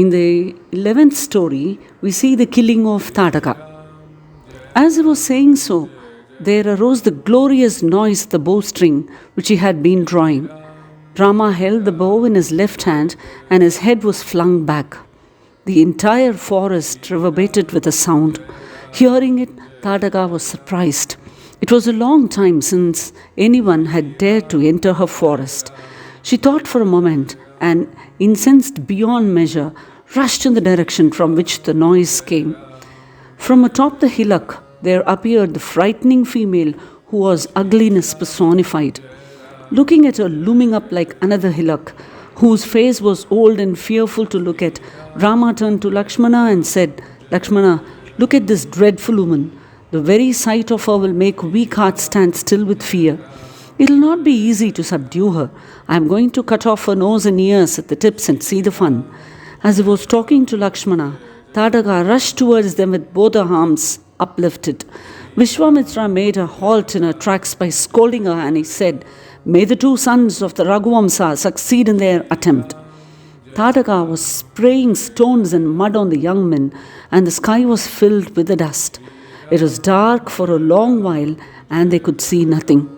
In the 11th story, we see the killing of Tataka. As he was saying so, there arose the glorious noise of the bowstring which he had been drawing. Rama held the bow in his left hand and his head was flung back. The entire forest reverberated with a sound. Hearing it, Tataka was surprised. It was a long time since anyone had dared to enter her forest. She thought for a moment and, incensed beyond measure, rushed in the direction from which the noise came. From atop the hillock there appeared the frightening female who was ugliness personified. Looking at her looming up like another hillock, whose face was old and fearful to look at, Rama turned to Lakshmana and said, "Lakshmana, look at this dreadful woman. The very sight of her will make weak hearts stand still with fear. It will not be easy to subdue her. I am going to cut off her nose and ears at the tips and see the fun." As he was talking to Lakshmana, Tataka rushed towards them with both her arms uplifted. Vishwamitra made her halt in her tracks by scolding her, and he said, "May the two sons of the Raghuvamsa succeed in their attempt." Tataka was spraying stones and mud on the young men, and the sky was filled with the dust. It was dark for a long while, and they could see nothing.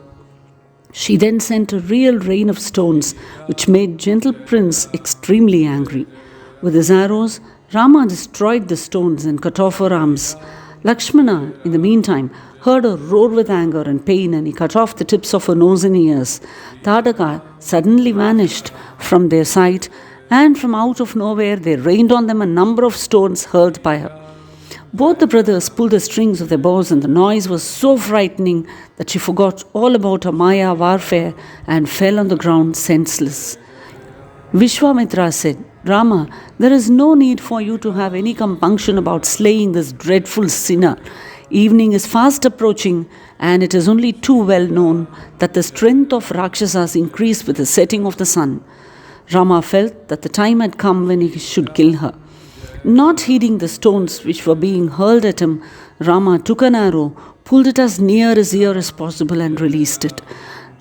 She then sent a real rain of stones, which made gentle Prince extremely angry. With his arrows, Rama destroyed the stones and cut off her arms. Lakshmana, in the meantime, heard her roar with anger and pain, and he cut off the tips of her nose and ears. Tataka suddenly vanished from their sight, and from out of nowhere there rained on them a number of stones hurled by her. Both the brothers pulled the strings of their bows, and the noise was so frightening that she forgot all about her Maya warfare and fell on the ground senseless. Vishwamitra said, "Rama, there is no need for you to have any compunction about slaying this dreadful sinner. Evening is fast approaching, and it is only too well known that the strength of Rakshasas increase with the setting of the sun." Rama felt that the time had come when he should kill her. Not heeding the stones which were being hurled at him, Rama took an arrow, pulled it as near his ear as possible, and released it.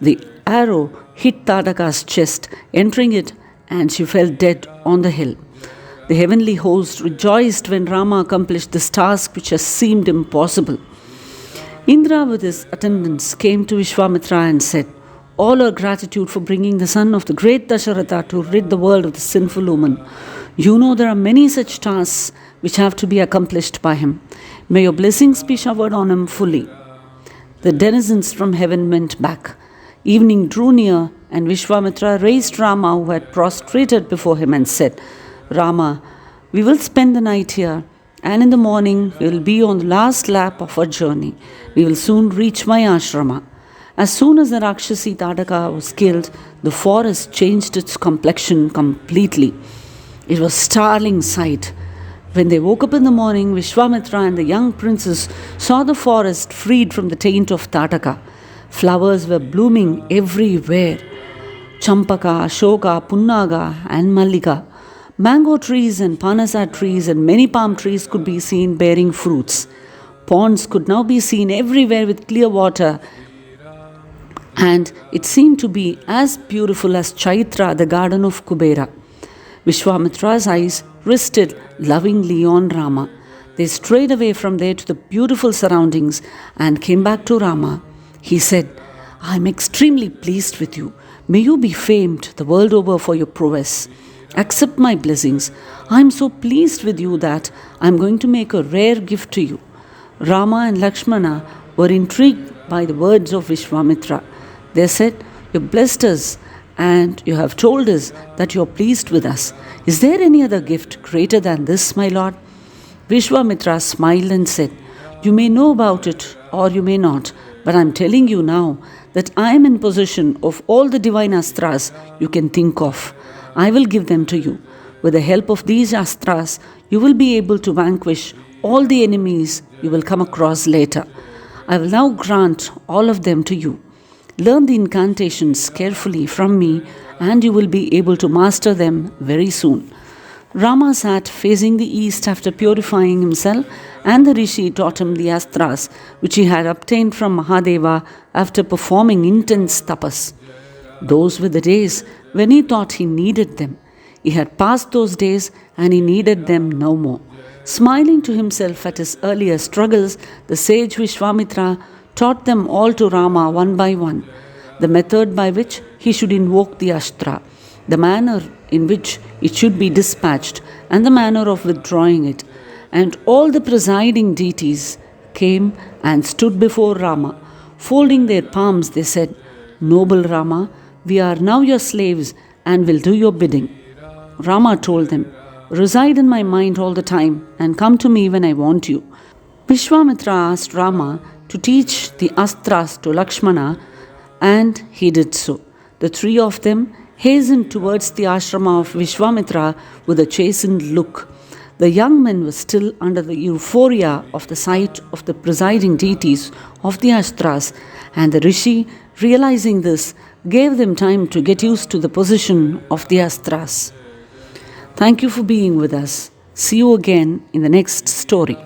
The arrow hit Tataka's chest, entering it, and she fell dead on the hill. The heavenly host rejoiced when Rama accomplished this task which has seemed impossible. Indra with his attendants came to Vishwamitra and said, "All our gratitude for bringing the son of the great Dasharatha to rid the world of the sinful woman. You know there are many such tasks which have to be accomplished by him. May your blessings be showered on him fully." The denizens from heaven went back. Evening drew near, and Vishwamitra raised Rama, who had prostrated before him, and said, "Rama, we will spend the night here, and in the morning we will be on the last lap of our journey. We will soon reach my ashrama." As soon as the Rakshasi Tataka was killed, the forest changed its complexion completely. It was a startling sight. When they woke up in the morning, Vishwamitra and the young princess saw the forest freed from the taint of Tataka. Flowers were blooming everywhere. Champaka, Ashoka, Punnaga, and Mallika. Mango trees and panasa trees and many palm trees could be seen bearing fruits. Ponds could now be seen everywhere with clear water, and it seemed to be as beautiful as Chaitra, the garden of Kubera. Vishwamitra's eyes rested lovingly on Rama. They strayed away from there to the beautiful surroundings and came back to Rama. He said, "I am extremely pleased with you. May you be famed the world over for your prowess. Accept my blessings. I am so pleased with you that I am going to make a rare gift to you." Rama and Lakshmana were intrigued by the words of Vishwamitra. They said, "You blessed us, and you have told us that you are pleased with us. Is there any other gift greater than this, my lord?" Vishwamitra smiled and said, "You may know about it or you may not, but I am telling you now that I am in possession of all the divine astras you can think of. I will give them to you. With the help of these astras, you will be able to vanquish all the enemies you will come across later. I will now grant all of them to you. Learn the incantations carefully from me, and you will be able to master them very soon." Rama sat facing the east after purifying himself, and the rishi taught him the astras which he had obtained from Mahadeva after performing intense tapas. Those were the days when he thought he needed them. He had passed those days and he needed them no more. Smiling to himself at his earlier struggles, the sage Vishwamitra taught them all to Rama one by one, the method by which he should invoke the Astra, the manner in which it should be dispatched, and the manner of withdrawing it. And all the presiding deities came and stood before Rama. Folding their palms, they said, "Noble Rama, we are now your slaves and will do your bidding." Rama told them, "Reside in my mind all the time and come to me when I want you." Vishwamitra asked Rama to teach the astras to Lakshmana, and he did so. The three of them hastened towards the ashrama of Vishwamitra with a chastened look. The young men were still under the euphoria of the sight of the presiding deities of the astras, and the rishi, realizing this, gave them time to get used to the position of the astras. Thank you for being with us. See you again in the next story.